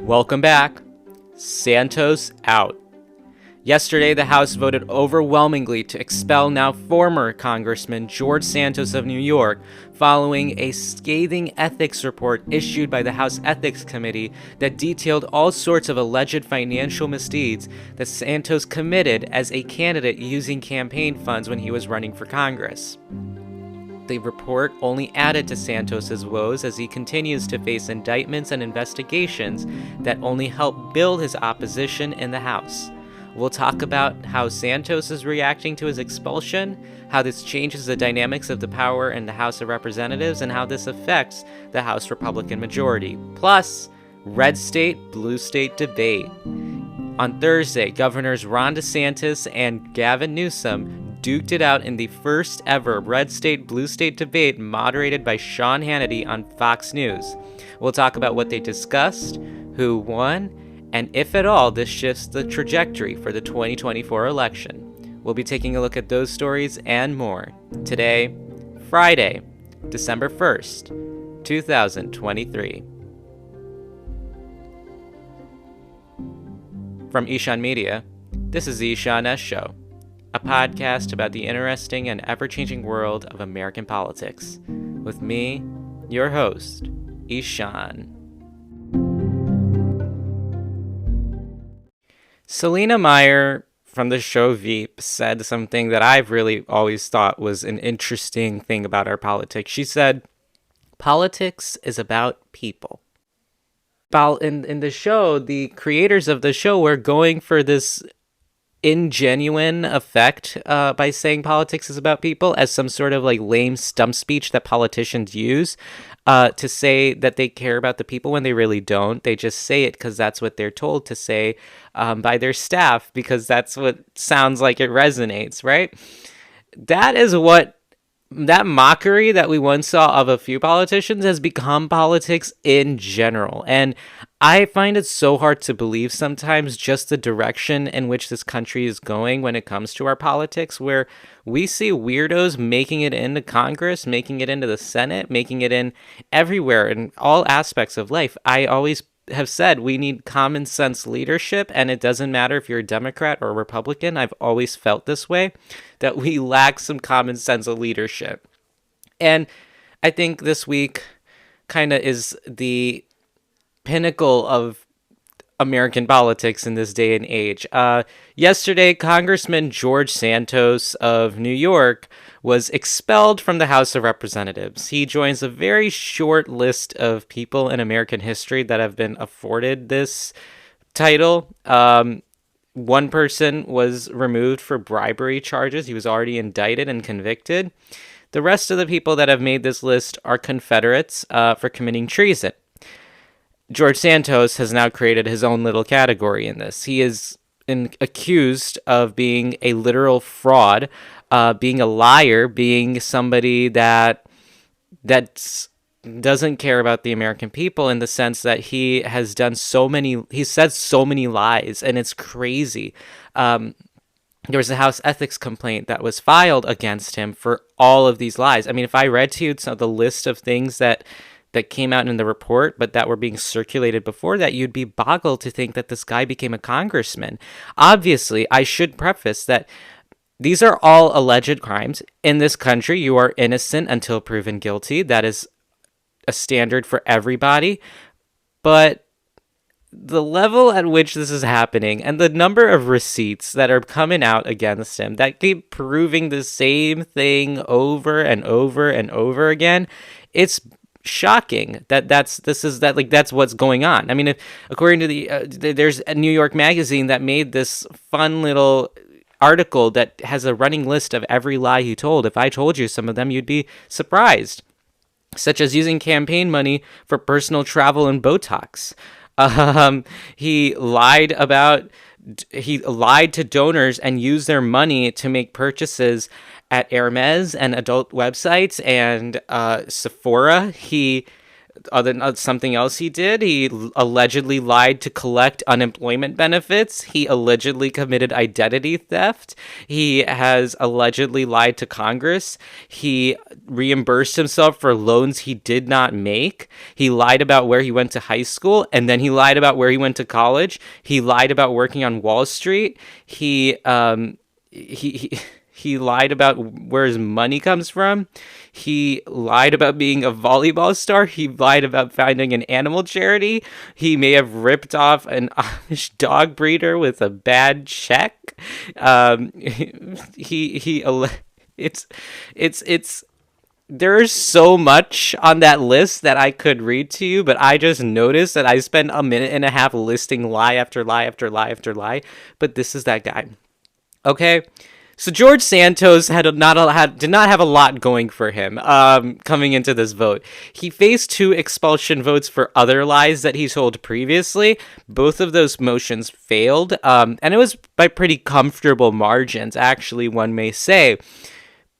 Welcome back. Santos out. Yesterday, the House voted overwhelmingly to expel now former Congressman George Santos of New York following a scathing ethics report issued by the House Ethics Committee that detailed all sorts of alleged financial misdeeds that Santos committed as a candidate using campaign funds when he was running for Congress. The report only added to Santos's woes as he continues to face indictments and investigations that only help build his opposition in the House. We'll talk about how Santos is reacting to his expulsion, how this changes the dynamics of the power in the House of Representatives, and how this affects the House Republican majority. Plus, red state, blue state debate. On Thursday, Governors Ron DeSantis and Gavin Newsom duked it out in the first ever red state, blue state debate moderated by Sean Hannity on Fox News. We'll talk about what they discussed, who won, and if at all this shifts the trajectory for the 2024 election. We'll be taking a look at those stories and more today, Friday, December 1st, 2023. From Ishan Media, this is the Ishan S. Show, a podcast about the interesting and ever-changing world of American politics, with me, your host, Ishan. Selena Meyer from the show Veep said something that I've really always thought was an interesting thing about our politics. She said, politics is about people. In the show, the creators of the show were going for this ingenuine effect by saying politics is about people as some sort of like lame stump speech that politicians use to say that they care about the people when they really don't. They just say it because that's what they're told to say by their staff because that's what sounds like it resonates, right? That mockery that we once saw of a few politicians has become politics in general. And I find it so hard to believe sometimes just the direction in which this country is going when it comes to our politics, where we see weirdos making it into Congress, making it into the Senate, making it in everywhere in all aspects of life. I always have said we need common sense leadership, and it doesn't matter if you're a Democrat or a Republican. I've always felt this way, that we lack some common sense of leadership. And I think this week kind of is the pinnacle of American politics in this day and age. Yesterday, Congressman George Santos of New York was expelled from the House of Representatives. He joins a very short list of people in American history that have been afforded this title. One person was removed for bribery charges. He was already indicted and convicted. The rest of the people that have made this list are Confederates for committing treason. George Santos has now created his own little category in this. He is accused of being a literal fraud, being a liar, being somebody that doesn't care about the American people in the sense that he said so many lies, and it's crazy. There was a House ethics complaint that was filed against him for all of these lies. I mean, if I read to you the list of things that came out in the report, but that were being circulated before that, you'd be boggled to think that this guy became a congressman. Obviously, I should preface that these are all alleged crimes. In this country, you are innocent until proven guilty. That is a standard for everybody. But the level at which this is happening and the number of receipts that are coming out against him that keep proving the same thing over and over and over again, it's shocking that's what's going on. I mean, according to there's a New York magazine that made this fun little article that has a running list of every lie he told. If I told you some of them, you'd be surprised, such as using campaign money for personal travel and Botox. He lied to donors and used their money to make purchases at Hermes and adult websites and Sephora. He Something else he did, he allegedly lied to collect unemployment benefits. He allegedly committed identity theft. He has allegedly lied to Congress. He reimbursed himself for loans he did not make. He lied about where he went to high school, and then he lied about where he went to college. He lied about working on Wall Street. He lied about where his money comes from. He lied about being a volleyball star. He lied about founding an animal charity. He may have ripped off an Amish dog breeder with a bad check. It's there's so much on that list that I could read to you, but I just noticed that I spent a minute and a half listing lie after lie after lie after lie. But this is that guy. Okay. So George Santos did not have a lot going for him coming into this vote. He faced 2 expulsion votes for other lies that he told previously. Both of those motions failed, and it was by pretty comfortable margins, actually, one may say.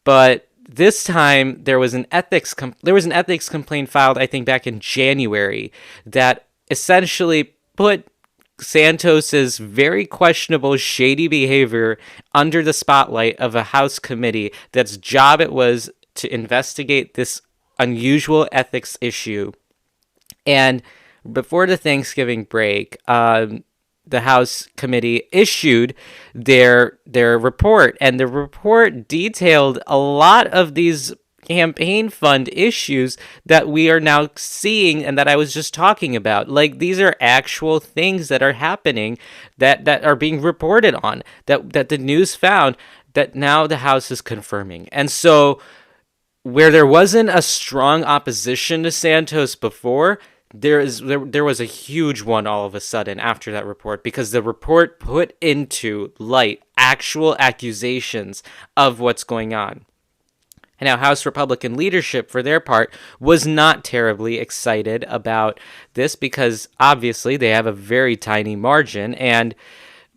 But this time there was an ethics complaint filed, I think, back in January that essentially put Santos's very questionable, shady behavior under the spotlight of a House committee that's job it was to investigate this unusual ethics issue. And before the Thanksgiving break, the House committee issued their report, and the report detailed a lot of these campaign fund issues that we are now seeing and that I was just talking about. Like, these are actual things that are happening that are being reported on, that the news found, that now the House is confirming. And so where there wasn't a strong opposition to Santos before, there was a huge one all of a sudden after that report, because the report put into light actual accusations of what's going on. And now House Republican leadership, for their part, was not terribly excited about this, because obviously they have a very tiny margin, and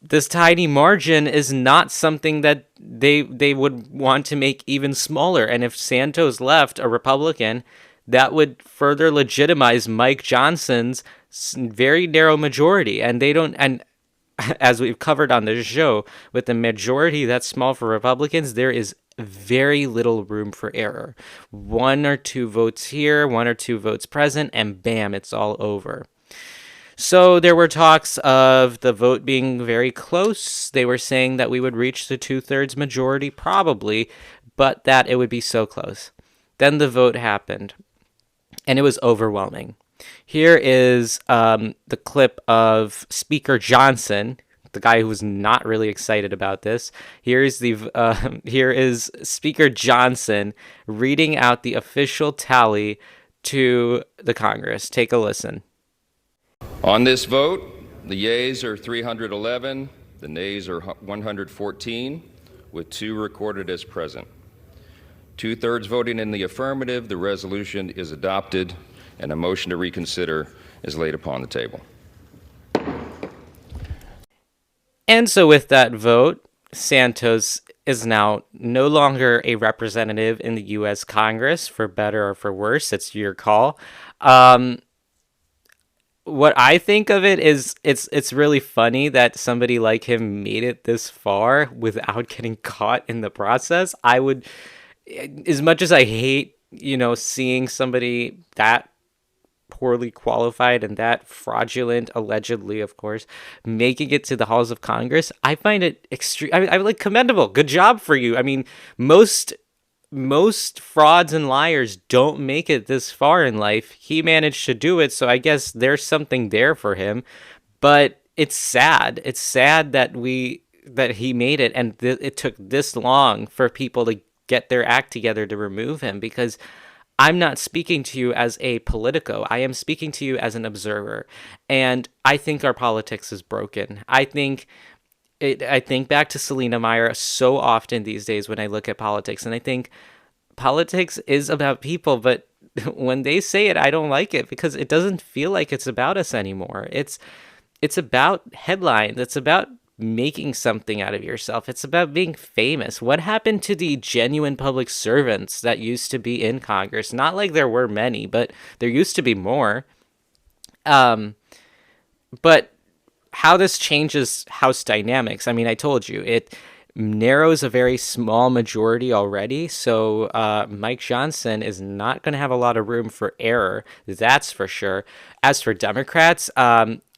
this tiny margin is not something that they would want to make even smaller. And if Santos left, a Republican, that would further legitimize Mike Johnson's very narrow majority. And they don't, and as we've covered on this show, with the majority that's small for Republicans, there is very little room for error. 1 or 2 votes here, 1 or 2 votes present, and bam, it's all over. So there were talks of the vote being very close. They were saying that we would reach the 2/3 majority probably, but that it would be so close. Then the vote happened, and it was overwhelming. Here is the clip of Speaker Johnson, the guy who was not really excited about this. Here is Speaker Johnson reading out the official tally to the Congress. Take a listen. On this vote, the yeas are 311, the nays are 114, with 2 recorded as present. 2/3 voting in the affirmative, the resolution is adopted, and a motion to reconsider is laid upon the table. And so with that vote, Santos is now no longer a representative in the U.S. Congress, for better or for worse. It's your call. What I think of it is it's really funny that somebody like him made it this far without getting caught in the process. I would, as much as I hate, seeing somebody that poorly qualified and that fraudulent, allegedly, of course, making it to the halls of Congress, I find it extreme. I like commendable. Good job for you. I mean, most frauds and liars don't make it this far in life. He managed to do it, so I guess there's something there for him. But it's sad. It's sad that he made it, and it took this long for people to get their act together to remove him, because I'm not speaking to you as a politico. I am speaking to you as an observer. And I think our politics is broken. I think back to Selena Meyer so often these days when I look at politics, and I think politics is about people, but when they say it, I don't like it, because it doesn't feel like it's about us anymore. It's about headlines. It's about making something out of yourself. It's about being famous. What happened to the genuine public servants that used to be in Congress? Not like there were many, but there used to be more. But how this changes House dynamics, I mean, I told you, it narrows a very small majority already, so Mike Johnson is not going to have a lot of room for error, that's for sure. As for Democrats,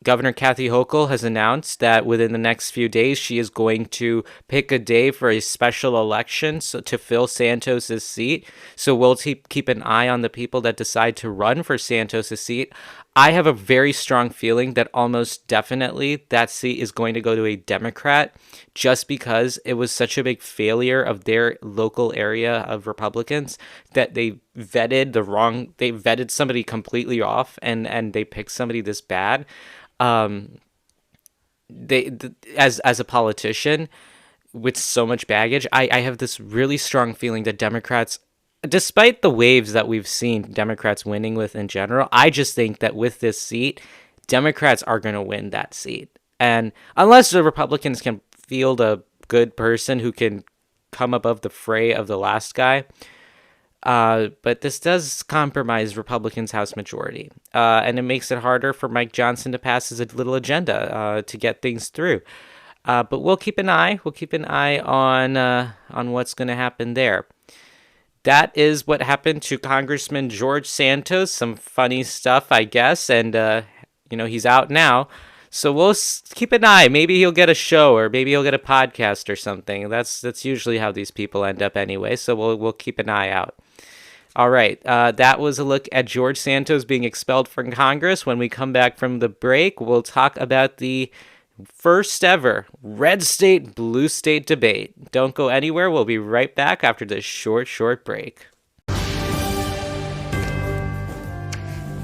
Governor Kathy Hochul has announced that within the next few days, she is going to pick a day for a special election to fill Santos's seat. So we'll keep an eye on the people that decide to run for Santos's seat. I have a very strong feeling that almost definitely that seat is going to go to a Democrat, just because it was such a big failure of their local area of Republicans that they vetted somebody completely off, and they picked somebody this bad. As a politician with so much baggage, I have this really strong feeling that Democrats, despite the waves that we've seen Democrats winning with in general, I just think that with this seat, Democrats are going to win that seat. And unless the Republicans can field a good person who can come above the fray of the last guy, but this does compromise Republicans' House majority, and it makes it harder for Mike Johnson to pass his little agenda to get things through. But we'll keep an eye. We'll keep an eye on what's going to happen there. That is what happened to Congressman George Santos. Some funny stuff, I guess, and he's out now. So we'll keep an eye. Maybe he'll get a show, or maybe he'll get a podcast or something. That's usually how these people end up anyway. So we'll keep an eye out. All right, that was a look at George Santos being expelled from Congress. When we come back from the break, we'll talk about the first ever red state, blue state debate. Don't go anywhere. We'll be right back after this short break.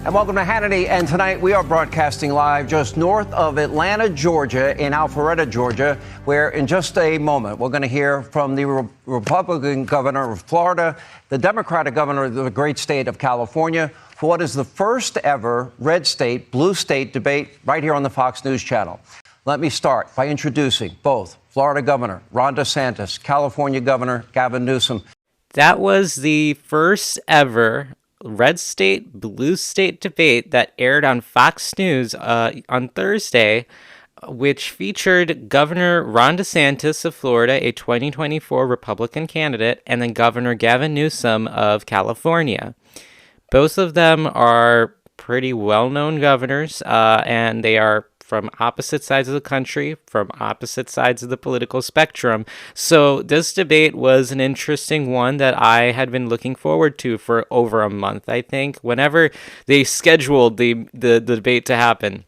And welcome to Hannity. And tonight we are broadcasting live just north of Atlanta, Georgia, in Alpharetta, Georgia, where in just a moment we're going to hear from the Republican governor of Florida, the Democratic governor of the great state of California, for what is the first ever red state, blue state debate right here on the Fox News channel. Let me start by introducing both Florida Governor Ron DeSantis, California Governor Gavin Newsom. That was the first ever red state, blue state debate that aired on Fox News on Thursday, which featured Governor Ron DeSantis of Florida, a 2024 Republican candidate, and then Governor Gavin Newsom of California. Both of them are pretty well-known governors, and they are from opposite sides of the country, from opposite sides of the political spectrum. So this debate was an interesting one that I had been looking forward to for over a month, I think. Whenever they scheduled the debate to happen,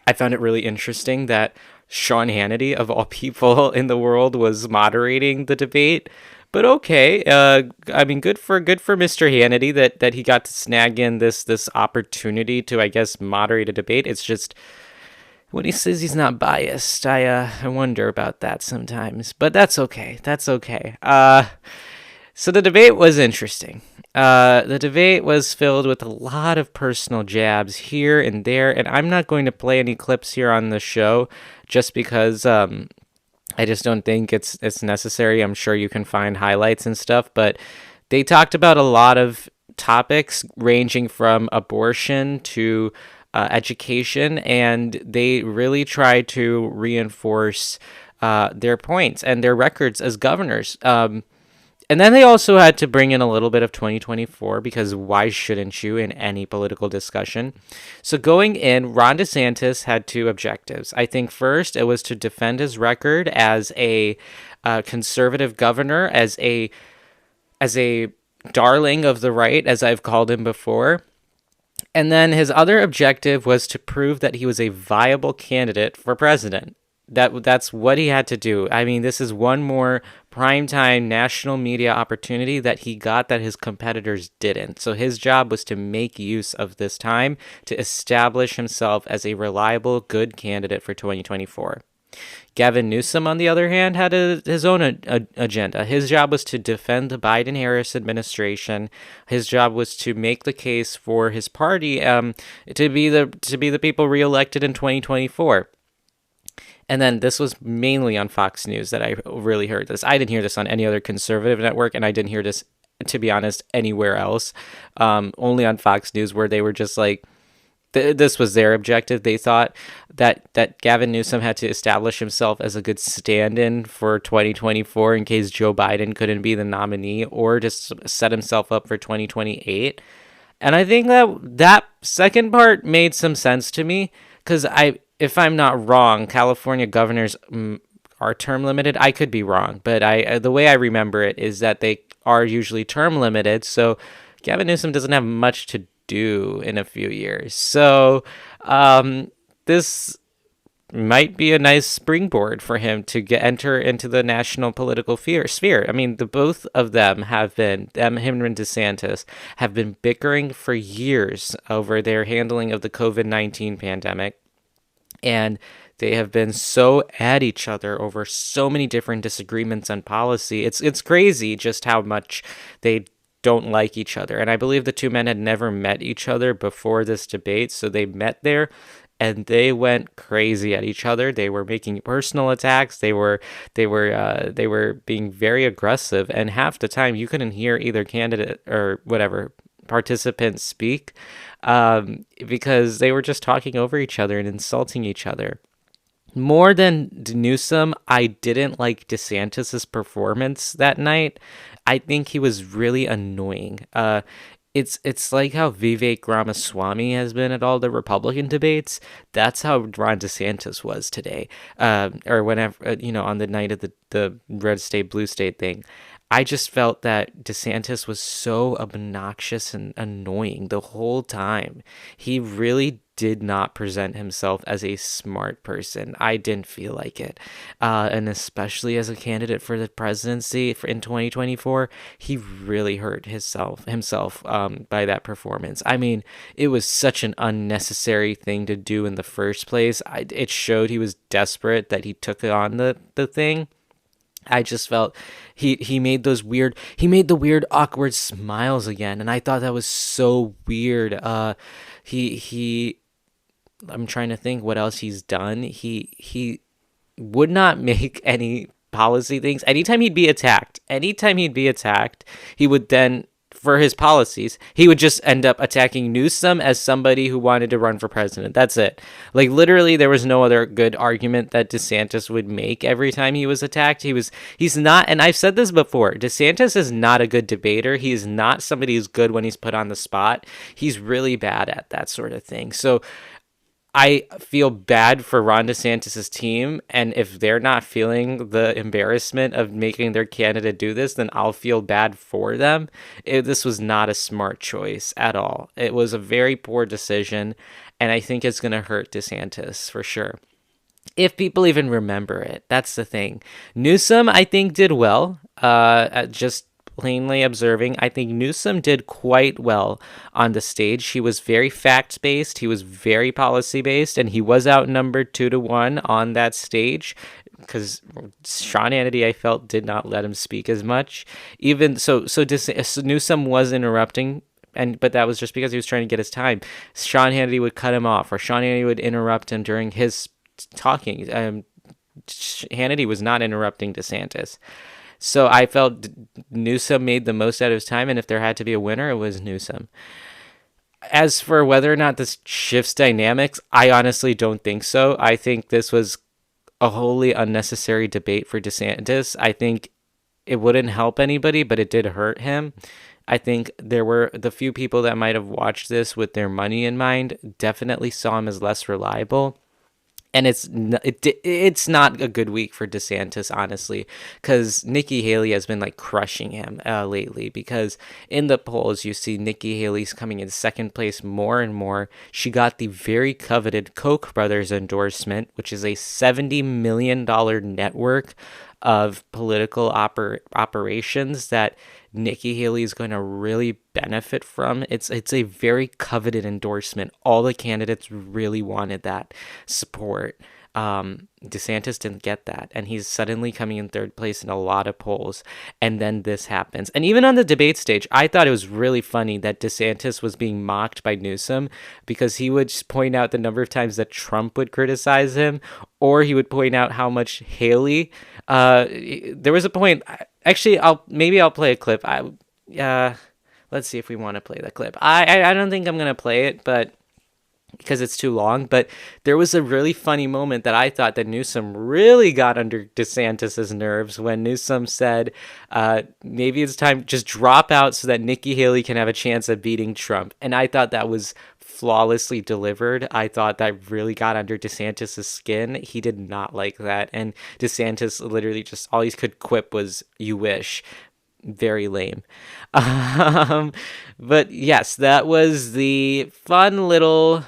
I found it really interesting that Sean Hannity, of all people in the world, was moderating the debate. But okay, I mean, good for Mr. Hannity that he got to snag in this opportunity to, I guess, moderate a debate. It's just, when he says he's not biased, I wonder about that sometimes. But that's okay. That's okay. So the debate was interesting. The debate was filled with a lot of personal jabs here and there, and I'm not going to play any clips here on the show just because I just don't think it's necessary. I'm sure you can find highlights and stuff, but they talked about a lot of topics ranging from abortion to education, and they really try to reinforce their points and their records as governors. And then they also had to bring in a little bit of 2024, because why shouldn't you in any political discussion? So going in, Ron DeSantis had two objectives. I think first it was to defend his record as a conservative governor, as a darling of the right, as I've called him before. And then his other objective was to prove that he was a viable candidate for president. That's what he had to do. I mean, this is one more primetime national media opportunity that he got that his competitors didn't. So his job was to make use of this time to establish himself as a reliable, good candidate for 2024. Gavin Newsom, on the other hand, had his own agenda. His job was to defend the Biden-Harris administration. His job was to make the case for his party to be the people reelected in 2024. And then this was mainly on Fox News that I really heard this. I didn't hear this on any other conservative network, and I didn't hear this, to be honest, anywhere else. Only on Fox News, where they were just like, this was their objective. They thought that Gavin Newsom had to establish himself as a good stand-in for 2024 in case Joe Biden couldn't be the nominee, or just set himself up for 2028. And I think that second part made some sense to me, because if I'm not wrong, California governors are term limited. I could be wrong, but the way I remember it is that they are usually term limited. So Gavin Newsom doesn't have much to do in a few years. So this might be a nice springboard for him to enter into the national political sphere. I mean, both of them have been, him and DeSantis, have been bickering for years over their handling of the COVID-19 pandemic. And they have been so at each other over so many different disagreements on policy. It's crazy just how much they don't like each other. And I believe the two men had never met each other before this debate. So they met there and they went crazy at each other. They were making personal attacks. They were being very aggressive. And half the time you couldn't hear either candidate or whatever participant speak, because they were just talking over each other and insulting each other. More than Newsom, I didn't like DeSantis's performance that night. I think he was really annoying. It's like how Vivek Ramaswamy has been at all the Republican debates. That's how Ron DeSantis was today, or whenever, on the night of the red state, blue state thing. I just felt that DeSantis was so obnoxious and annoying the whole time. He really did not present himself as a smart person. I didn't feel like it. And especially as a candidate for the presidency in 2024, he really hurt himself by that performance. I mean, it was such an unnecessary thing to do in the first place. It showed he was desperate that he took on the thing. I just felt he made the weird awkward smiles again, and I thought that was so weird. I'm trying to think what else he's done. He would not make any policy things. Anytime he'd be attacked, he would then, for his policies, he would just end up attacking Newsom as somebody who wanted to run for president. That's it. Like, literally, there was no other good argument that DeSantis would make every time he was attacked. He's not, and I've said this before, DeSantis is not a good debater. He is not somebody who's good when he's put on the spot. He's really bad at that sort of thing. So I feel bad for Ron DeSantis' team, and if they're not feeling the embarrassment of making their candidate do this, then I'll feel bad for them. This was not a smart choice at all. It was a very poor decision, and I think it's going to hurt DeSantis for sure. If people even remember it, that's the thing. Newsom, I think, did well. Just plainly observing, I think Newsom did quite well on the stage. He was very fact-based, he was very policy-based, and he was outnumbered 2-1 on that stage, because Sean Hannity, I felt, did not let him speak as much. Even so Newsom was interrupting, but that was just because he was trying to get his time. Sean Hannity would cut him off, or Sean Hannity would interrupt him during his talking. Hannity was not interrupting DeSantis. So I felt Newsom made the most out of his time, and if there had to be a winner, it was Newsom. As for whether or not this shifts dynamics, I honestly don't think so. I think this was a wholly unnecessary debate for DeSantis. I think it wouldn't help anybody, but it did hurt him. I think there were the few people that might have watched this with their money in mind definitely saw him as less reliable. And it's not a good week for DeSantis, honestly, because Nikki Haley has been like crushing him lately. Because in the polls, you see Nikki Haley's coming in second place more and more. She got the very coveted Koch brothers endorsement, which is a $70 million network of political operations that Nikki Haley is going to really benefit from. It's a very coveted endorsement. All the candidates really wanted that support. DeSantis didn't get that, and he's suddenly coming in third place in a lot of polls, and then this happens. And even on the debate stage, I thought it was really funny that DeSantis was being mocked by Newsom because he would just point out the number of times that Trump would criticize him, or he would point out how much Haley. There was a point. Actually, I'll play a clip. Let's see if we want to play the clip. I don't think I'm gonna play it, but because it's too long, but there was a really funny moment that I thought that Newsom really got under DeSantis's nerves when Newsom said, maybe it's time just drop out so that Nikki Haley can have a chance at beating Trump. And I thought that was flawlessly delivered. I thought that really got under DeSantis's skin. He did not like that. And DeSantis literally just all he could quip was, "You wish." Very lame. But yes, that was the fun little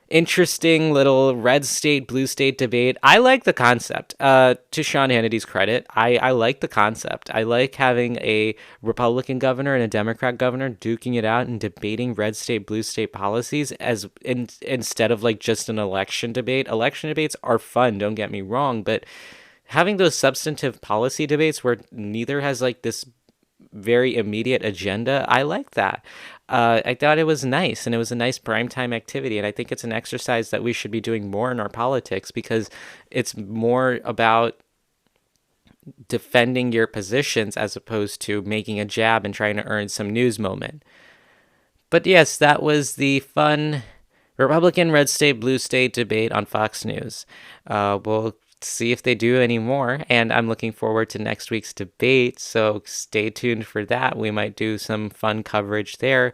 interesting little red state, blue state debate. I like the concept. To Sean Hannity's credit, I like the concept. I like having a Republican governor and a Democrat governor duking it out and debating red state, blue state policies instead of like just an election debate. Election debates are fun, don't get me wrong, but having those substantive policy debates where neither has like this very immediate agenda, I like that. I thought it was nice, and it was a nice primetime activity, and I think it's an exercise that we should be doing more in our politics because it's more about defending your positions as opposed to making a jab and trying to earn some news moment. But yes, that was the fun Republican red state, blue state debate on Fox News. We'll see if they do any more, and I'm looking forward to next week's debate, so stay tuned for that. We might do some fun coverage there.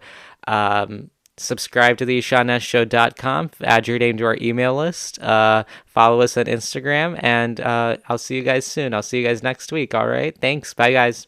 Subscribe to the SeanNessShow.com, add your name to our email list, follow us on Instagram, and I'll see you guys soon. I'll see you guys next week. All right, thanks. Bye, guys.